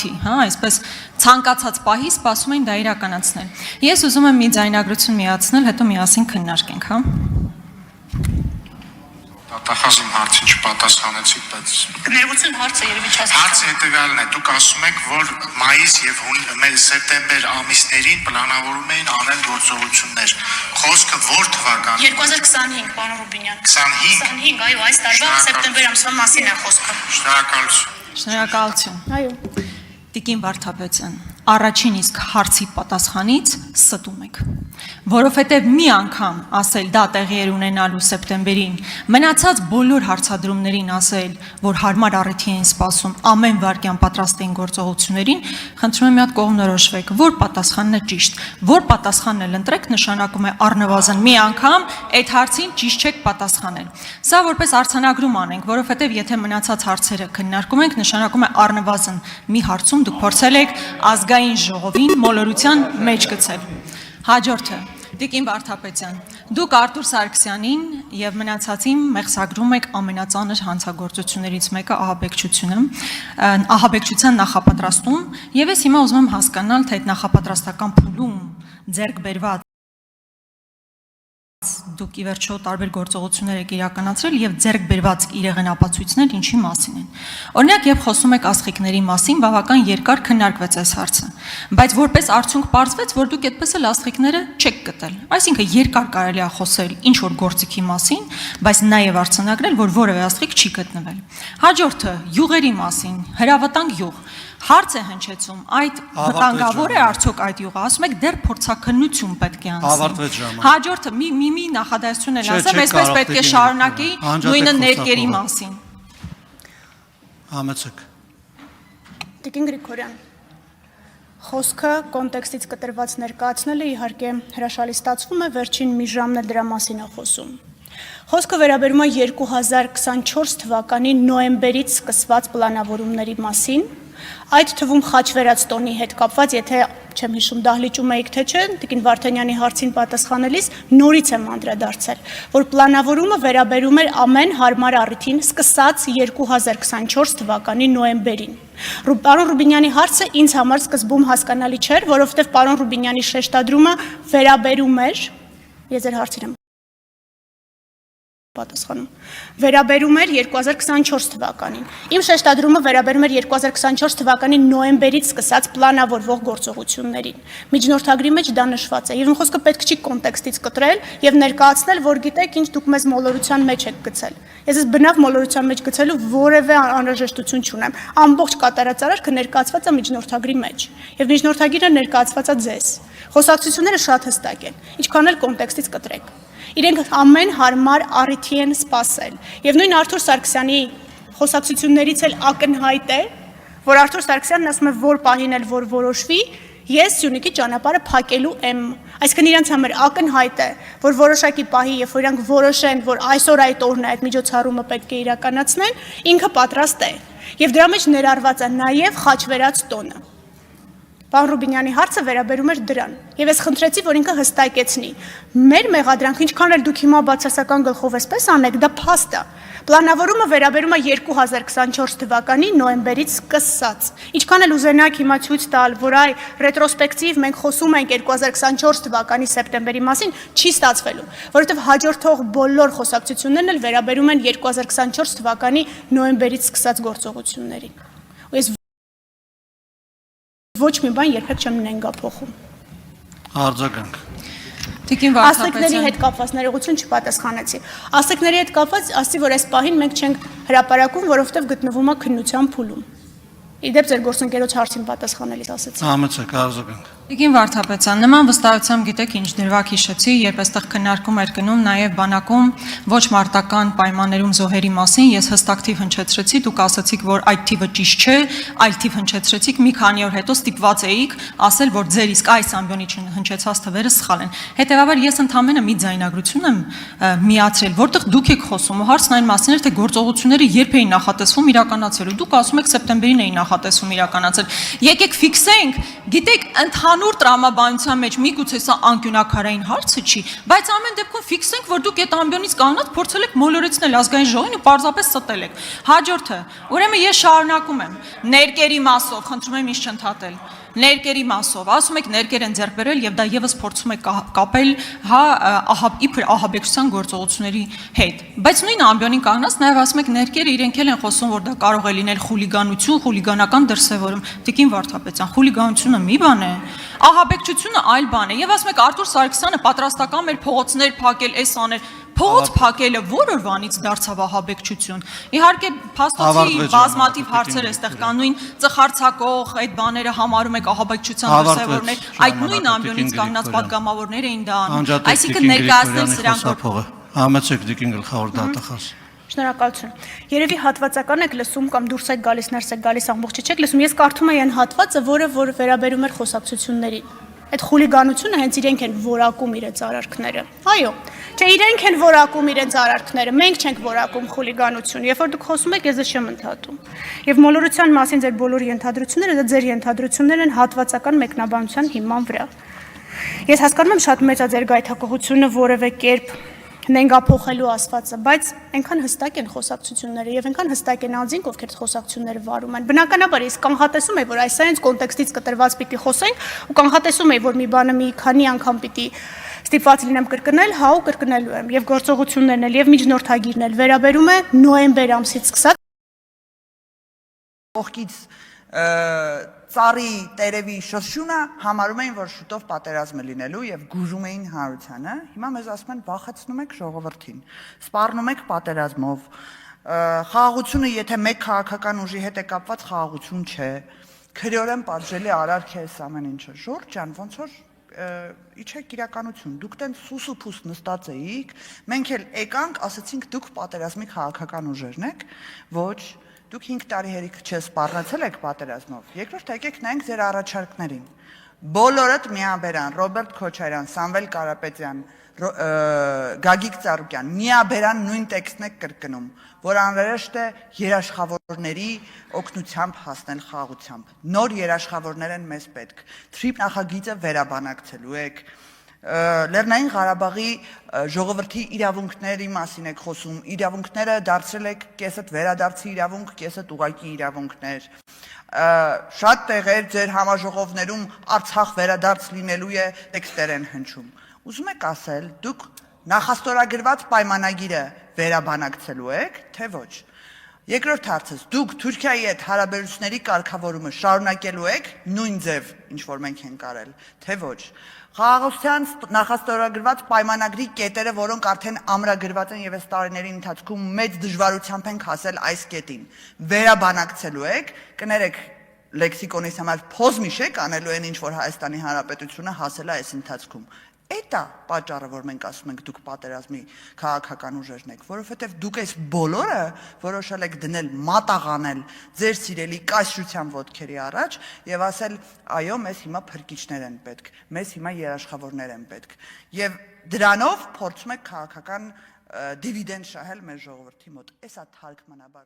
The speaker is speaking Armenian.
առիթի, հա, այսպես ցանկացած պահի սպասում էին դա իրականացնել։ Ես ուզում եմ մի ձայնագրություն միացնել, հետո միասին քննարկենք, հա։ Տախազում հարցին չպատասխանեցիք, բայց Ներողություն հարցը երևի չհասկացա։ հարցը հետևյալն է, դուք ասում եք, որ մայիս եւ սեպտեմբեր ամիսներին պլանավորում էին անել գործողություններ։ Խոսքը որ թվականի։ 2025, պարոն Ռուբինյան։ 25, 25, այո, այս տարվա սեպտեմբեր ամսվա մասին է խոսքը։ Շնորհակալություն։ Շնորհակալություն։ Այո։ Տիկին Վարդապետյան, առաջին իսկ հարցի պատասխանից ստում եք, որովհետև մի անգամ ասել դա տեղի էր ունենալու սեպտեմբերին, մնացած բոլոր հարցադրումներին ասել, որ հարմար առիթի էին սպասում, ամեն վայրկյան պատրաստ էին գործողություններին, խնդրում եմ մի հատ կողմնորոշվեք, որ պատասխանն է ճիշտ, որ պատասխանն էլ ընտրեք, նշանակում է առնվազն մի անգամ այդ հարցին ճիշտ չեք պատասխանել։ Սա որպես արձանագրում անենք, որովհետև եթե մնացած հարցերը քննարկում ենք, նշանակում է առնվազն մի հարցում դուք փորձել եք ազգային ժողովին մոլորության մեջ գցել։ Հաջորդը, Տիկին Վարդապետյան, դուք Արտուր Սարգսյանին եւ մնացածին մեղսագրում եք ամենածանր հանցագործություններից մեկը ահաբեկչության նախապատրաստում, եւ ես հիմա ուզում եմ հասկանալ, թե այդ նախապատրաստական փուլում ձեռք բերված դուք ի վերջո տարբեր գործողություններ եք իրականացրել եւ ձեռք բերված իրեղենապացույցներ ինչի մասին են։ Օրինակ, երբ խոսում եք աստղիկների մասին, բավական երկար քննարկվեց այս հարցը, բայց որպես արդյունք պարզվեց, որ դուք այդպես էլ աստղիկները չեք գտել։ Այսինքն երկար կարելի է խոսել ինչ որ գործիքի մասին, բայց նաեւ արձանագրել, որ որևէ աստղիկ չի գտնվել։ Հաջորդը յուղերի մասին, հրավտանգ յուղ։ Հարց է հնչեցում, այդ վտանգավոր է արդյոք այդ յուղը, ասում եք դեռ փորձաքննություն պետք է անցնի։ Հաջորդը մի նախադասություն էլ ասեմ, այսպես պետք է շարունակի նույնը ներկերի մասին։ Համեցեք։ Տիկին Գրիգորյան, խոսքը կոնտեքստից կտրված ներկայացնելը իհարկե հրաշալի ստացվում է, վերջին մի ժամն էլ դրա մասին է խոսում։ Խոսքը վերաբերում է 2024 թվականի նոյեմբերից սկսված պլանավորումների մասին, այդ թվում խաչվերած տոնի հետ կապված, եթե չեմ հիշում դահլիճում եք թե չէ, Տիկին Վարդանյանի հարցին պատասխանելիս նորից եմ անդրադարձել, որ պլանավորումը վերաբերում էր ամեն հարմար առիթին սկսած 2024 թվականի նոյեմբերին։ Պարոն Ռուբինյանի հարցը ինձ համար սկզբում հասկանալի չէր, որովհետև պարոն Ռուբինյանի շեշտադրումը վերաբերում էր, ես ձեր հարցին եմ պատասխանում, վերաբերում էր 2024 թվականին։ Իմ շեշտադրումը վերաբերում էր 2024 թվականի նոյեմբերից սկսած պլանավորվող գործողություններին։ Միջնորդագրի մեջ դա նշված է, եւ իմ խոսքը պետք չի կոնտեքստից կտրել եւ ներկայացնել, որ գիտեք, ինչ դուք մեզ մոլորության մեջ եք գցել։ Ես ես բնավ մոլորության մեջ գցելու որևէ անհրաժեշտություն չունեմ։ Ամբողջ կատարած արարքը ներկայացված է միջնորդագրի մեջ, եւ միջնորդագիրը ներկայացված է ձեզ։ Խոսակցությունները շատ հստակ են, ինչքան էլ կոնտեքստից կտրեք։ Իրենք ամեն հարմար առիթի են սպասել։ Եվ նույն Արտուր Սարգսյանի խոսակցություններից էլ ակնհայտ է, որ Արտուր Սարգսյանն ասում է, որ պահին էլ որ որոշվի, ես Սյունիքի ճանապարհը փակելու եմ։ Այսինքն իրենց համար ակնհայտ է, որ որոշակի պահի, երբ որ իրանք որոշեն, որ այսօր այդ օրն է այդ միջոցառումը պետք է իրականացնեն, ինքը պատրաստ է։ Եվ դրա մեջ ներառված է նաև խաչվերած տոնը։ Պարոն Ռուբինյանի հարցը վերաբերում էր դրան, եւ ես խնդրեցի, որ ինքը հստակեցնի։ Մեր մեղադրանք, ինչքան էլ դուք հիմա բացասական գլխով էսպես անեք, դա փաստ է։ Պլանավորումը վերաբերում է 2024 թվականի նոյեմբերից սկսած։ Ինչքան էլ ուզենաք հիմա ցույց տալ, որ այ ռետրոսպեկտիվ մենք խոսում ենք 2024 թվականի սեպտեմբերի մասին, չի ստացվելու, որովհետեւ հաջորդող բոլոր խոսակցություններն էլ վերաբերում են 2024 թվականի նոյեմբերից սկսած գործողություններին։ Ու ես ոչ մի բան երբեք չեմ նենգափոխում։ Արձագանք։ Տիկին Աստղիկների Վարդապետյան, հետ կապված ներողություն չպատասխանեցի։ Աստղիկների հետ կապված ասի, որ այս պահին մենք չենք հրապարակում, որովհետև գտնվում է քննության փուլում։ Իդեպ ձեր գործընկերոջ հարցին պատասխանելիս ասացի։ Համեցեք, արձագանք։ Տիկին Վարդապետյան, նման վստահությամբ գիտեք ինչ դրվագ հիշեցի, երբ այստեղ քննարկում էր գնում նաև բանակում ոչ մարտական պայմաններում զոհերի մասին, ես հստակ թիվ հնչեցրեցի, դուք ասացիք, որ այդ թիվը ճիշտ չէ, այլ թիվ հնչեցրեցիք, մի քանի օր հետո ստիպված էիք ասել, որ ձեր իսկ այս ամբիոնի հնչեցած թվերը սխալ են։ Հետևաբար ես ընդամենը մի ձայնագրություն եմ միացրել, որտեղ դուք եք խոսում, ու հարցն այն մասին էր, թե գործողությունները երբ էին նախատեսվում իրականացվելու։ Դուք ասում եք սեպտեմբերին էին նախատեսվում իրականացել։ Եկեք ֆիքսենք, գիտեք, ընդհանուր տրամաբանության մեջ միգուցե սա անկյունակարային հարցը չի, բայց ամեն դեպքում ֆիքսենք, որ դուք այդ ամբիոնից կանգնած փորձել եք մոլորեցնել ազգային ժողովին ու պարզապես ստել եք։ Հաջորդը, ուրեմն ես շարունակում եմ, ներկերի մասով, խնդրում եմ ինձ չընդհատել։ Ներկերի մասով, ասում եք ներկեր են ձեռք բերել եւ դա եւս փորձում եք կապել, հա, իբր ահաբեկչության գործողությունների հետ։ Բայց նույն ամբիոնին կանգնած նաեւ ասում եք ներկերը իրենք էլ են խոսում, որ դա կարող է լինել խուլիգանություն, խուլիգանական դրսևորում։ Տիկին Վարդապետյան, խուլիգանությունը մի բան է, ահաբեկչությունը այլ բան է։ Եվ ասում եք Արտուր Սարգսյանը պատրաստական էր փողոցներ փակել, էս աներ։ Փողոց փակելը որ օրվանից դարձավ ահաբեկչություն։ Իհարկե փաստոցի բազմաթիվ հարցեր էստեղ կան, նույն ծխարցակող այդ բաները համարում եք ահաբեկչության դրսևորներ, այդ նույն ամբիոնից կանգնած падգամավորներ էին դա անում։ Այսինքն ներկայացնել սրանք Համեցեք դիկին գլխավոր դատախազ։ Շնորհակալություն։ Երևի հատվածական եք լսում կամ դուրս եք գալիս, ներս եք գալիս, ամբողջը չեք լսում։ Ես կարդում եմ այն հատվածը, որ վերաբերում էր խոսակցություններին։ Այդ խուլիգանությունը հենց իրենք են որակում իրենց արարքները։ Այո, չէ, իրենք են որակում իրենց արարքները, մենք չենք որակում խուլիգանություն։ Երբ որ դուք խոսում եք, ես ձեզ չեմ ընդհատում։ Եվ մոլորության մասին ձեր բոլոր ենթադրությունները, դա ձեր ենթադրություններ են հատվածական մեկնաբանության հիման վրա։ Ես հասկանում եմ շատ մեծ է ձեր գայթակղությունը որևէ կերպ նենգափոխելու ասվածը, բայց այնքան հստակ են խոսակցությունները եւ այնքան հստակ են անձինք, ովքեր խոսակցությունները վարում են։ Բնականաբար ես կանխատեսում եմ, որ այս սայենց կոնտեքստից կտրված պիտի խոսենք ու կանխատեսում եմ, որ մի բանը մի քանի անգամ պիտի ստիպված լինեմ կրկնել, հա ու կրկնելու եմ եւ գործողություններն էլ եւ միջնորդագիրն էլ վերաբերում է նոյեմբեր ամսից սկսած կողքից ծառի տերևի շրշյունը համարում էին, որ շուտով պատերազմ է լինելու եւ գուժում էին հանրությանը։ Հիմա մեզ ասում են վախեցնում եք ժողովրդին, սպառնում եք պատերազմով։ Խաղաղությունը, եթե մեկ քաղաքական ուժի հետ է կապված, խաղաղություն չէ։ Քրեորեն պատժելի արարք է այս ամեն ինչը։ Ժորժ ջան, ոնց որ իջեք իրականություն, դուք տենց սուս ու փուս նստած էիք, մենք էլ եկանք, ասացինք դուք պատերազմի քաղաքական ուժերն եք, ոչ Դուք 5 տարի հերիք չսպառնացել եք պատերազմով։ Երկրորդ եկեք նայենք ձեր առաջարկներին։ Բոլորդ միաբերան, Ռոբերտ Քոչարյան, Սամվել Կարապետյան, Գագիկ Ծառուկյան, միաբերան նույն տեքստն եք կրկնում, որ անհրաժեշտ է երաշխավորների օգնությամբ հասնել խաղաղությամբ։ Նոր երաշխավորներ են մեզ պետք։ Թրիփ նախագիծը վերաբանակցելու եք։ Լեռնային Ղարաբաղի ժողովրդի իրավունքների մասին եք խոսում, իրավունքները դարձրել եք կեսդ վերադարձի իրավունք, կեսդ ուղղակի իրավունքներ։ Շատ տեղեր ձեր համաժողովներում Արցախ վերադարձ լինելու է տեքստեր են հնչում։ Ուզում եք ասել, դուք նախաստորագրված պայմանագիրը վերաբանակցելու եք, թե ոչ։ Երկրորդ հարցս, դուք Թուրքիայի հետ հարաբերությունների կարգավորումը շարունակելու եք նույն ձև, ինչ որ մենք ենք արել, թե ոչ։ Խաղաղության նախաստորագրված պայմանագրի կետերը, որոնք արդեն ամրագրված են եւ այս տարիների ընթացքում մեծ դժվարությամբ ենք հասել այս կետին, վերաբանակցելու եք, կներեք լեքսիկոնից համար փոզմիշեք անելու են ինչ որ Հայաստանի Հանրապետությունը հասել է այս ընթացքում։ Էդ է պատճառը, որ մենք ասում ենք դուք պատերազմի քաղաքական ուժերն եք, որովհետև դուք այս բոլորը որոշել եք դնել մատաղանել ձեր սիրելի կայսրության ոտքերի առաջ եւ ասել այո, մեզ հիմա փրկիչներ են պետք, մեզ հիմա երաշխավորներ են պետք եւ դրանով փորձում եք քաղաքական դիվիդենդ շահել մեր ժողովրդի մոտ։ Էսա թարգմանաբար